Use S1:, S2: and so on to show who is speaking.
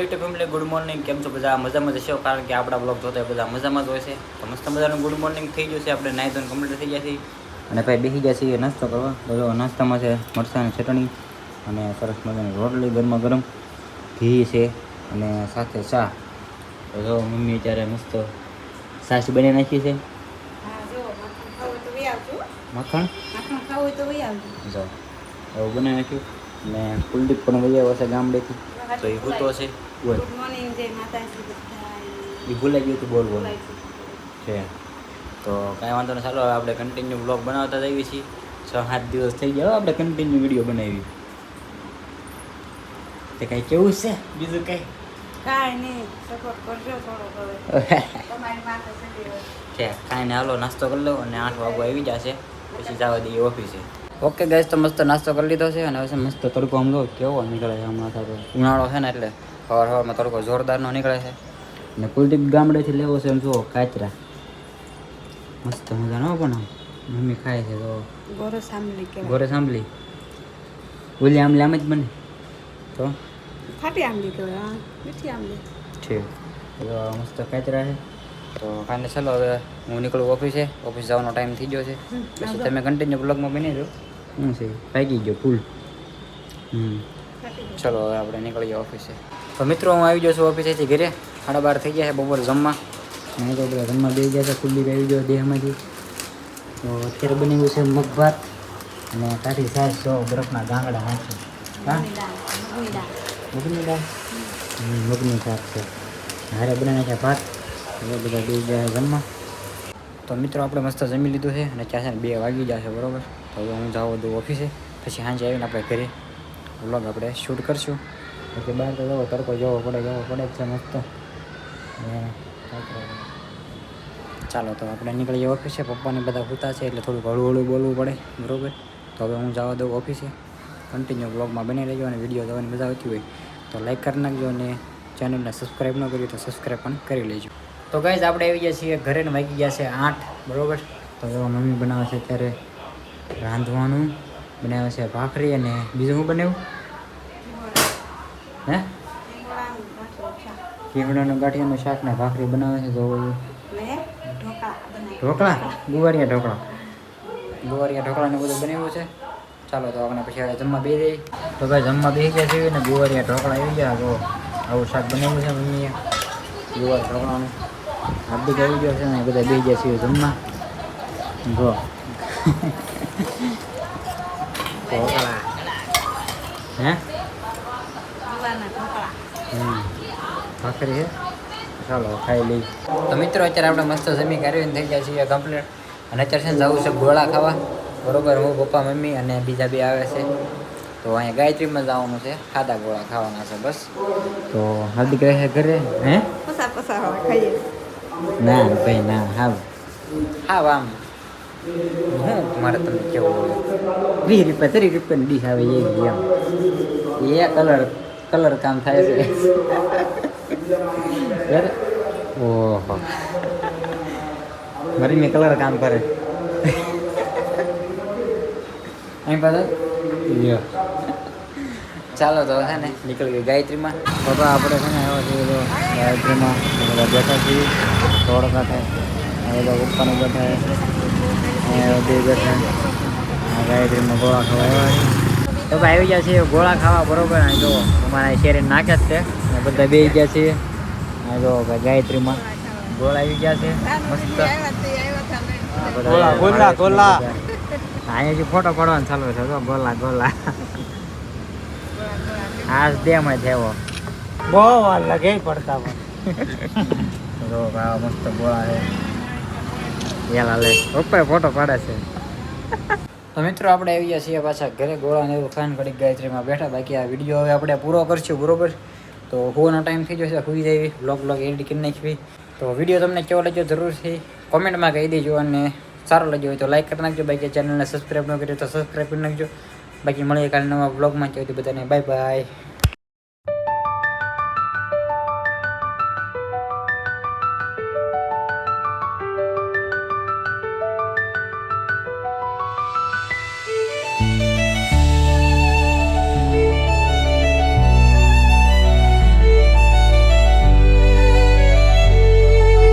S1: YouTube family good morning. કેમ છો બધા? મજામાં જશો, કારણ કે આપણા બ્લોગ જોતા બધા મજામાં જ હોય છે. તો મસ્ત મજાનું ગુડ મોર્નિંગ થઈ ગયું છે. આપણે નાહી ધોઈને કમ્પ્લીટ થઈ જશે અને ભાઈ બેસી જશે નાસ્તો કરવા. તો નાસ્તામાં છે મરચાંની ચટણી અને સરસ મજાની રોટલી ગરમા ગરમ, ઘી છે અને સાથે ચા. તો જો મમ્મી અત્યારે મસ્ત છાશ બનાવી નાખી છે. મખણ જો એવું બનાવી નાખ્યું. અને કુલદીપ પણ વહી આવ્યો છે ગામડેથી, તો એ ભૂતો છે. બોલ, એ ભૂલાઈ ગયું હતું. બોલ બોલ છે. તો કાંઈ વાંધો નહીં, ચાલો આપણે કન્ટિન્યુ બ્લોગ બનાવતા જઈએ છીએ. 6-7 દિવસ થઈ ગયા આપણે કન્ટિન્યુ વિડીયો બનાવી. તે કાંઈ કેવું છે બીજું કંઈ?
S2: કાંઈ નહીં, સપોર્ટ કરજો થોડો હવે. તમારી માથે ચડી
S1: છે કાંઈ ને હાલો નાસ્તો કરી લો અને 8 વાગો આવી જશે, પછી જવા દઈએ ઓફિસે. ઓકે ગાઈસ, તો મસ્ત નાસ્તો કરી લીધો છે અને હવે મસ્ત તડકો આમ લો કેવો નીકળે છે હમણાં. થતો ઉનાળો છે ને એટલે સવારમાં તડકો જોરદારનો નીકળે છે. અને કુલદીપ ગામડેથી લેવો છે એમ જુઓ કાચરા મસ્ત મજાનો પણ મમ્મી ખાય છે. તો
S2: ગોરે સાંભળી કે
S1: ગોરે સાંભળી ઓલી આમલી આમ જ બને તો
S2: ખાટી આંબલી કહેવાય. હા, મીઠી આંબલી
S1: છે. તો મસ્ત કાચરા છે. તો કાલે ચાલો હવે હું નીકળું ઓફિસે. ઓફિસ જવાનો ટાઈમ થઈ ગયો છે. પછી તમે કન્ટિન્યુ બ્લોગમાં બની દો. શું છે પાકી ગયો ફૂલ. ચલો હવે આપણે નીકળીએ ઓફિસે. તો મિત્રો હું આવી ગયો છું ઓફિસેથી ઘરે. 12:30 થઈ ગયા છે બપોર જમવા. નહીં તો બધા જમવા બેસી ગયા છે. કુલ્લી આવી ગયો દેહમાંથી. તો અત્યારે બન્યું છે મગ ભાત અને કાઠી છાશ, જો બરફના ગાંગડા નાખી. હા, મગની દાળ. મગની શાક છે. હારે બનાવીને છે ભાત. હવે બધા બેસી ગયા જમવા. તો મિત્રો આપણે મસ્ત જમી લીધું છે અને ત્યાં છે ને 2 વાગી ગયા છે બરાબર. તો હવે હું જાઉં દઉં ઓફિસે. પછી સાંજે આવીને આપણે ઘરે વ્લોગ આપણે શૂટ કરશું. પછી બહાર તો જવો તડકો જવો પડે જ છે મસ્ત. ચાલો તો આપણે નીકળીએ ઓફિસે. પપ્પાને બધા સૂતા છે એટલે થોડુંક હળવું હળવું બોલવું પડે બરાબર. તો હવે હું જવા દઉં ઓફિસે. કન્ટિન્યુ બ્લોગમાં બની રહેજો અને વિડીયો જોવાની મજા આવતી હોય તો લાઈક કરી નાખજો અને ચેનલને સબસ્ક્રાઈબ ન કર્યું તો સબસ્ક્રાઈબ પણ કરી લેજો. તો ગાઈઝ આપણે આવી ગયા છીએ ઘરે ને વાગી ગયા છે 8 બરાબર. તો એવા મમ્મી બનાવે છે અત્યારે રાંધવાનું. બનાવે છે ભાખરી અને બીજું શું બનાવ્યું હે? રીંગણાનું ગાંઠિયાનું શાક ને ભાખરી બનાવે છે. તો ઢોકળા, ગુવારિયા ઢોકળાને બધું બનાવ્યું છે. ચાલો તો આપણે પછી હવે જમવા બેસી જઈએ. તો ભાઈ જમવા બેસી ગયા છીએ ને ગુવારિયા ઢોકળા આવી ગયા. તો આવું શાક બનાવ્યું છે મમ્મીએ ગુવાર ઢોકળાનું. હાર્દિક આવી ગયો છે ને બધા બેસી ગયા છીએ જમવા. જો ઢોકળા હે ભાખરી છે. ચાલો ખાઈ લઈ. તો મિત્રો અત્યારે આપણે મસ્ત જમી કાઢીને થઈ ગયા છીએ કમ્પ્લીટ. અને અત્યારે છે ને જવું છે ગોળા ખાવા બરોબર. હું, પપ્પા, મમ્મી અને બીજા 2 આવે છે. તો અહીંયા ગાયત્રીમાં જવાનું છે, ખાધા ગોળા ખાવાના છે બસ. તો હાર્દિક રહે ઘરે. હે
S2: ખાઈએ
S1: ના ભાઈ ના. હા આમ હું મારે તમને કેવું હોય 20 રૂપિયા 30 રૂપિયાની ડીશ આવે એવી એમ. એ કલર કામ થાય છે. ઓહો મારી મેં કલર કામ કરે અહીં પાછા. ચાલો તો છે ને નીકળી ગઈ ગાયત્રીમાં. બાબા આપણે છે ને આવ્યા છીએ તો ગાયત્રીમાં બધા બેઠા છીએ. થોડો કાંઠે બધા પપ્પાને બેઠા અહીંયા 2 બેઠા. ગાયત્રીમાં ગોળા ખાવા આવ્યા તો ભાઈ આવી ગયા છીએ ગોળા ખાવા બરોબર. અહીં જો અમારા શેરી નાખે જ છે અને બધા બેસી ગયા છીએ. અહીં જો ભાઈ ગાયત્રીમાં ગોળા આવી ગયા છે મસ્ત. અહીંયાથી ફોટો પાડવાનો ચાલુ છે. જો ગોલા આજ દેમાં થયો બહુ વાર લગે પડતા પણ. જો મસ્ત ગોળા છે. યાલા લે પપ્પા ફોટો પાડે છે. તો મિત્રો આપણે આવી ગયા છીએ પાછા ઘરે. ગોળા ને એવું ખાન ઘડીક ગાયત્રીમાં બેઠા. બાકી આ વિડીયો હવે આપણે પૂરો કરશું બરોબર. તો હોવાનો ટાઈમ થઈ જશે, સુઈ જઈએ. બ્લોગ એડિટ કરી નાખવી. તો વિડીયો તમને કેવો લાગ્યો જરૂરથી કોમેન્ટમાં કહી દેજો. અને સારો લાગ્યો હોય તો લાઈક કરી નાખજો. બાકી ચેનલને સબસ્ક્રાઈબ ન કર્યો તો સબસ્ક્રાઈબ કરી નાખજો. બાકી મળીએ કાલે નવા બ્લોગમાં. બધાને બાય બાય.